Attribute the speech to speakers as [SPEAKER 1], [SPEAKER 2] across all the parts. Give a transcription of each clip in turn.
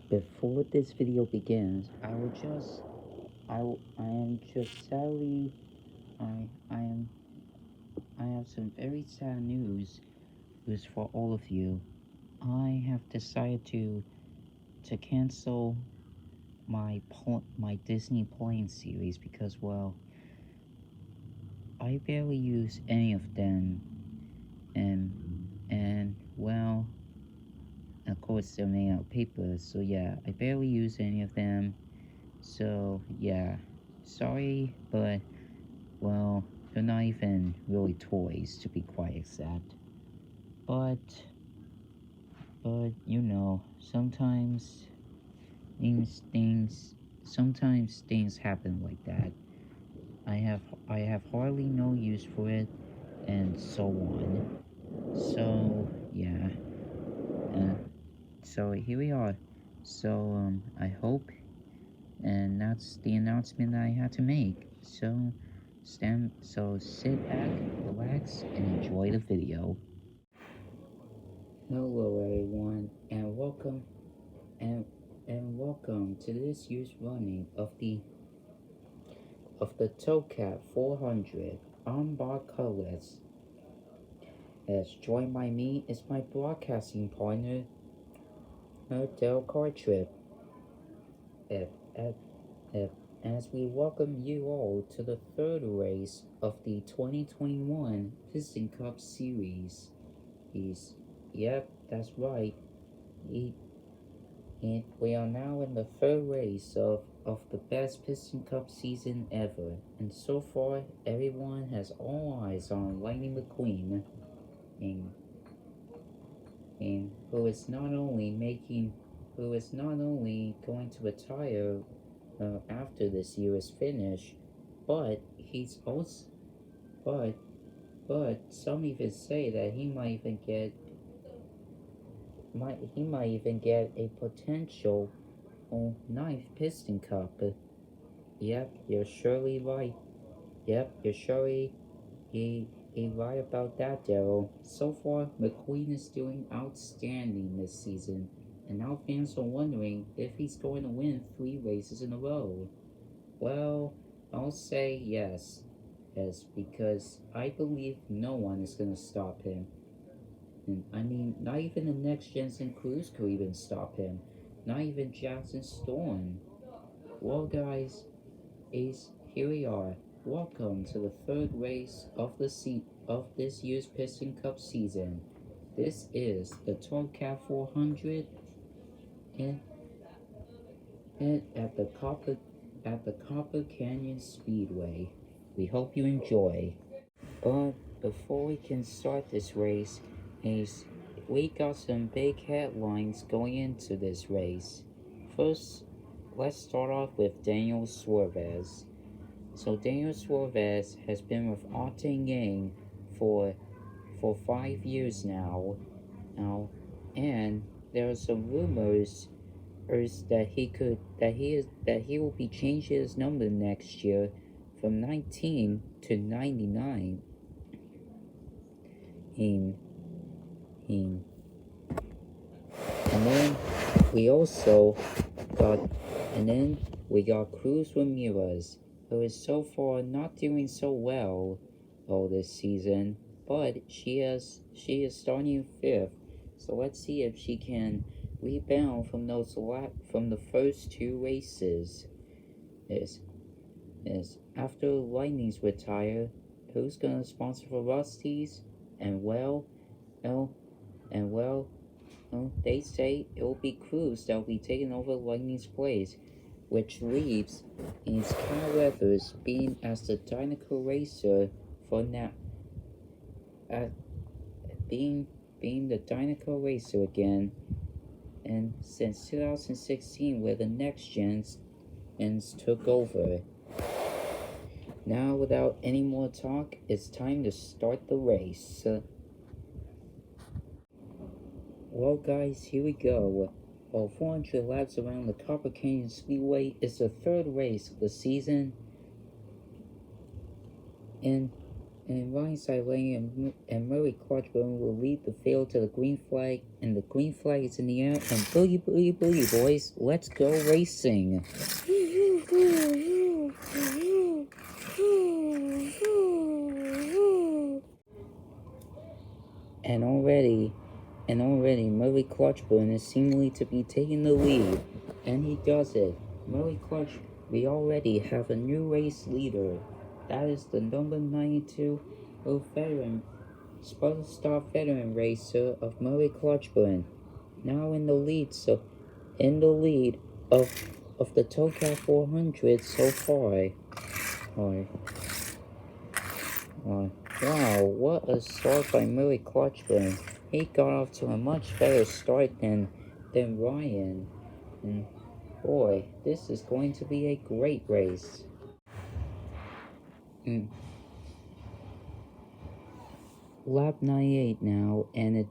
[SPEAKER 1] Before this video begins, I am just sadly, I am, I have some very sad news for all of you. I have decided to cancel my Disney plane series because, well, I barely use any of them, and well, of course they're made out of paper, so yeah, I barely use any of them. So yeah, sorry, but well, they're not even really toys to be quite exact. But you know, things things sometimes things happen like that. I have hardly no use for it, and so on. So yeah, uh, so here we are. So I hope, and that's the announcement I had to make. So sit back, relax, and enjoy the video. Hello everyone, and welcome to this year's running of the Towcat 400. I'm Bob Cullis. As joined by me is my broadcasting partner, Dale Cartrip. If, if, if, as we welcome you all to the third race of the 2021 Piston Cup Series. Yep, that's right. He, we are now in the third race of the best Piston Cup season ever, and so far everyone has all eyes on Lightning McQueen, and, and who is not only going to retire after this year is finished, but he's also but some even say that he might even get a potential ninth Piston Cup. Yep, you're surely right. Yep, you're surely he right about that, Daryl. So far, McQueen is doing outstanding this season, and now fans are wondering if he's going to win 3 races in a row. Well, I'll say yes, because I believe no one is going to stop him. And I mean, not even the next Jensen Cruz could even stop him. Not even Jackson Storm. Well, guys, here we are. Welcome to the third race of this year's Piston Cup season. This is the Towcat 400, and, at the Copper Canyon Speedway. We hope you enjoy. But before we can start this race, is we got some big headlines going into this race. First, let's start off with Daniel Suarez. So Daniel Suarez has been with Octane Gang for 5 years now, and there are some rumors that he will be changing his number next year from 19 to 99. Him, him. And then we also got, and then we got Cruz Ramirez, who is so far not doing so well all this season, but she is starting 5th. So let's see if she can rebound from from the first 2 races. Is after Lightning's retire, who's gonna sponsor for Rusty's? And well, oh, and well, they say it will be Cruz that will be taking over Lightning's place, which leaves is Kyle Weathers being as the Dinoco racer for now. Being the Dinoco racer again, and since 2016, where the next gens took over. Now, without any more talk, it's time to start the race. Well, guys, here we go. 400 laps around the Copper Canyon Speedway is the third race of the season, and And Ryan Silane and Murray Clutchburn will lead the field to the green flag, and the green flag is in the air. And boogie, boogie, boogie, boys, let's go racing. And already, Murray Clutchburn is seemingly to be taking the lead, and he does it. We already have a new race leader. That is the number 92 veteran, Star veteran racer of Murray Clutchburn. Now in the lead, of the Tokyo 400 so far. Wow, what a start by Murray Clutchburn. He got off to a much better start than Ryan. And boy, this is going to be a great race. Lap 98 now, and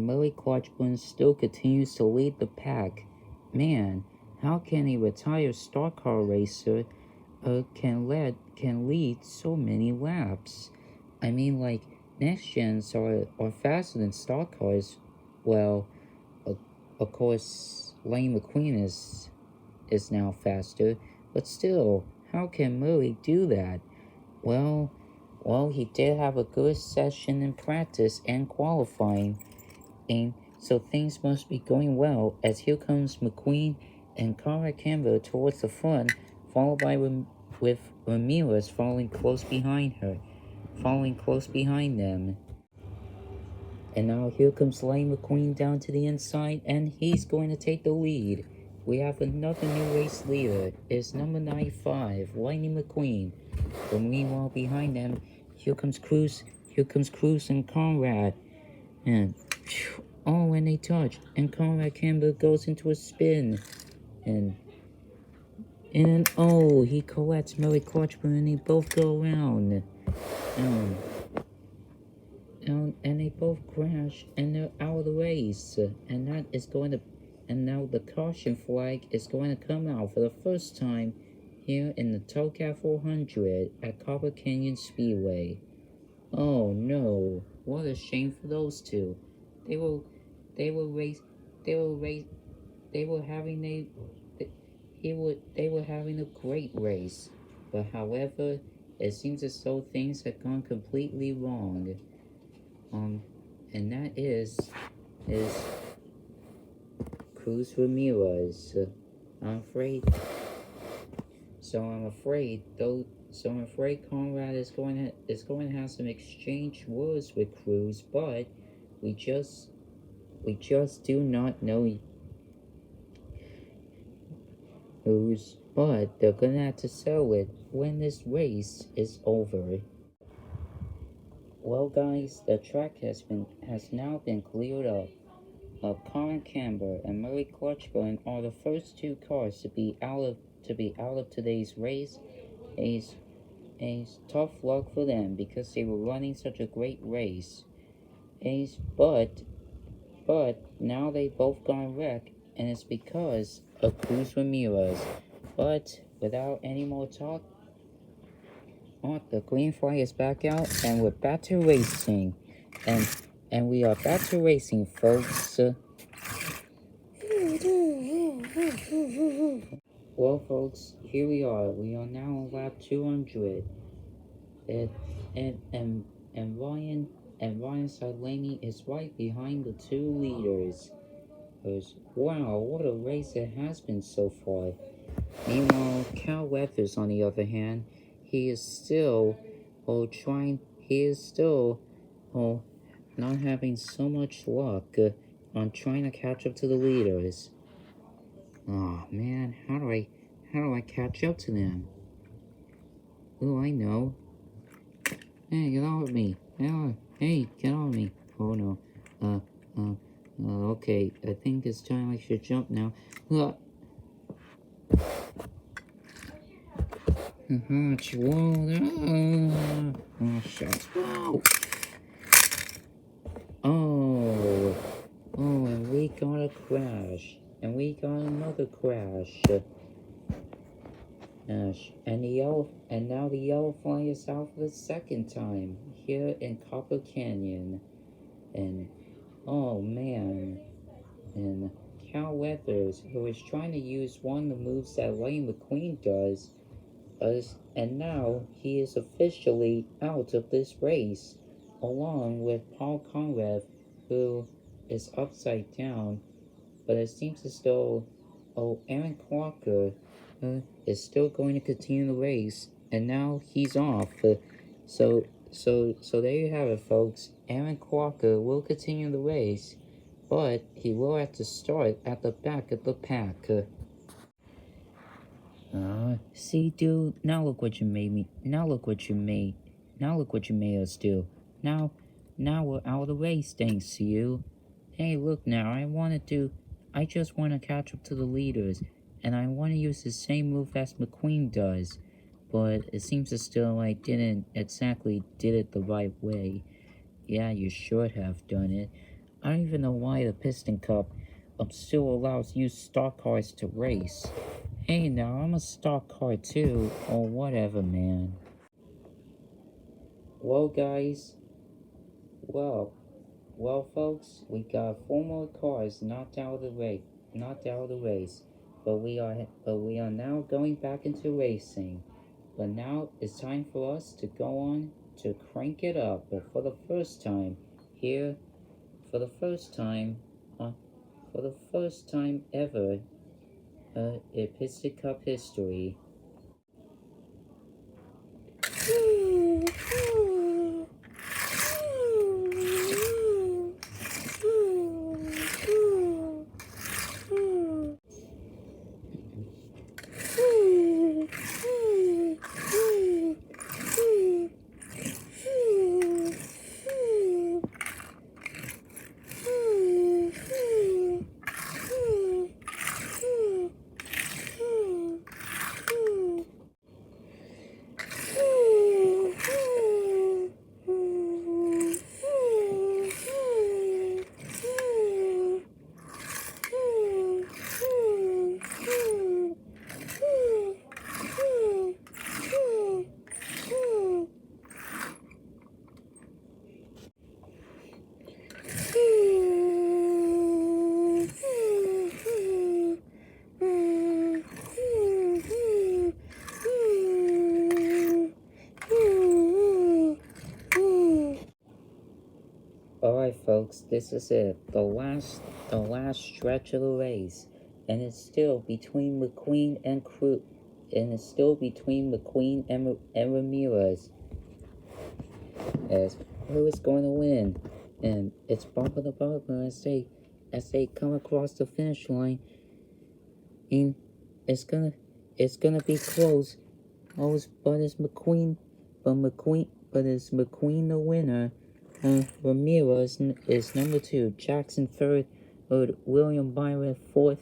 [SPEAKER 1] Murray Clutchburn still continues to lead the pack. Man, how can a retired stock car racer can lead so many laps? I mean, like, next gens are faster than stock cars. Well, of course, Lightning McQueen is now faster, but still, how can Murray do that? Well, he did have a good session in practice and qualifying, and so things must be going well, as here comes McQueen and Conrad Campbell towards the front, followed by with Ramirez following close behind them. And now here comes Lightning McQueen down to the inside, and he's going to take the lead. We have another new race leader. It's number 95, Lightning McQueen. But meanwhile, behind them, here comes Cruz and Conrad. And they touch, and Conrad Campbell goes into a spin. And then he collects Murray Clutchburn, and they both go around. And they both crash, and they're out of the race. And now the caution flag is going to come out for the first time here in the Tokyo 400 at Copper Canyon Speedway. Oh no, what a shame for those two. They were having a great race. But however, it seems as though things have gone completely wrong. And that is Cruz Ramirez. I'm afraid Conrad is going to have some exchange words with Cruz, but we just do not know who's. But they're gonna have to settle it when this race is over. Well, guys, the track has now been cleared up. Conrad Campbell and Murray Clutchburn are the first two cars to be out of today's race. A tough luck for them because they were running such a great race. But now they both got wrecked, and it's because of Cruz Ramirez. But without any more talk, the green flag is back out, and we're back to racing. And we are back to racing, folks. Well, folks, here we are. We are now on lap 200. And Ryan Silane is right behind the two leaders. Wow, what a race it has been so far. Meanwhile, Cal Weathers, on the other hand, he is still not having so much luck on trying to catch up to the leaders. Oh man, how do I catch up to them? Oh, I know. Hey, get off me. Hey, get off me. Oh no. Okay, I think it's time I should jump now. Oh, shit. And we got a crash. And we got another crash. And now the yellow flag is out for the second time here in Copper Canyon. And oh man, and Cal Weathers, who is trying to use one of the moves that Lightning McQueen does, and now he is officially out of this race, along with Paul Conrad, who is upside down, but it seems as though, Aaron Clarker is still going to continue the race, and now he's off. So there you have it, folks. Aaron Clarker will continue the race, but he will have to start at the back of the pack. See, dude, now look what you made me. Now look what you made. Now look what you made us do. Now we're out of the race thanks to you. Hey, look now, I just want to catch up to the leaders, and I want to use the same move as McQueen does, but it seems as though I didn't exactly did it the right way. Yeah, you should have done it. I don't even know why the Piston Cup still allows you stock cars to race. Hey now, I'm a stock car too, or whatever, man. Well, guys, well, folks, we got 4 more cars knocked out of the race, but we are now going back into racing. But now it's time for us to go on to crank it up. But for the first time here, for the first time ever, in Piston Cup history. Alright folks, this is it. The last stretch of the race. And it's still between McQueen and Ramirez as who is going to win. And it's bumper to bumper as they come across the finish line. And it's gonna be close. But it's McQueen the winner. Ramirez is number 2, Jackson third, William Byron fourth,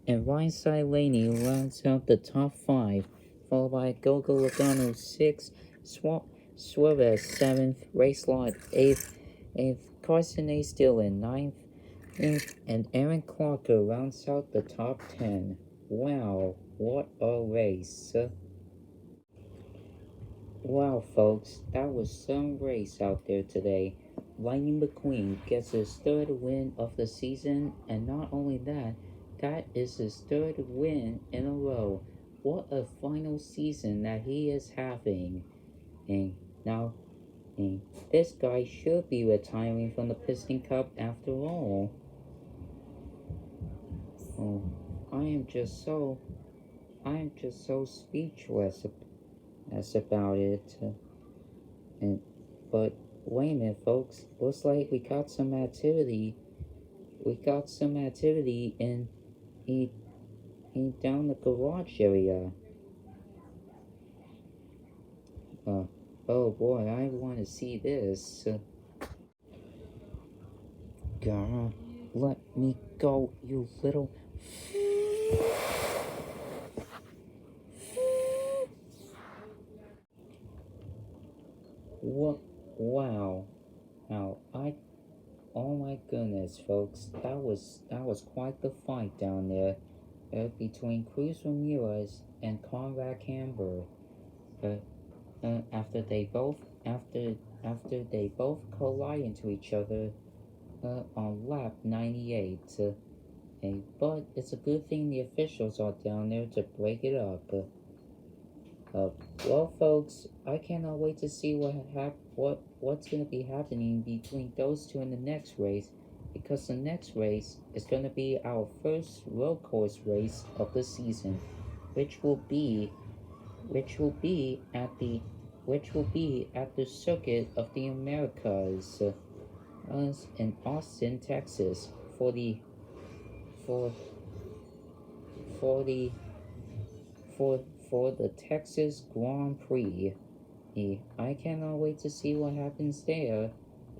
[SPEAKER 1] and Rhineside Laney rounds out the top 5, followed by Gogo Logano 6th, Suarez 7th, Race Lot 8th, Carson A. Dillon 9th, and Aaron Clarker rounds out the top 10. Wow, what a race. Wow, folks, that was some race out there today. Lightning McQueen gets his 3rd win of the season, and not only that, that is his 3rd win in a row. What a final season that he is having. And now, this guy should be retiring from the Piston Cup after all. Oh, I am just so speechless about it. But wait a minute, folks. Looks like we got some activity. In down the garage area. Oh boy, I want to see this. God, let me go, you little. What? Wow. Now, oh my goodness, folks, that was quite the fight down there, between Cruz Ramirez and Conrad Camber. After after they both collide into each other on lap 98. But it's a good thing the officials are down there to break it up. Well, folks, I cannot wait to see what's gonna be happening between those two in the next race, because the next race is gonna be our first road course race of the season, which will be which will be at the Circuit of the Americas, in Austin, Texas, for the for for the for for the Texas Grand Prix. I cannot wait to see what happens there.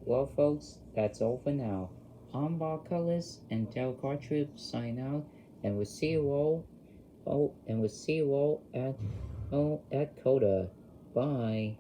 [SPEAKER 1] Well, folks, that's all for now. I'm Bob Cullis and Del Cartrip sign out, and we'll see you all. At Coda. Bye.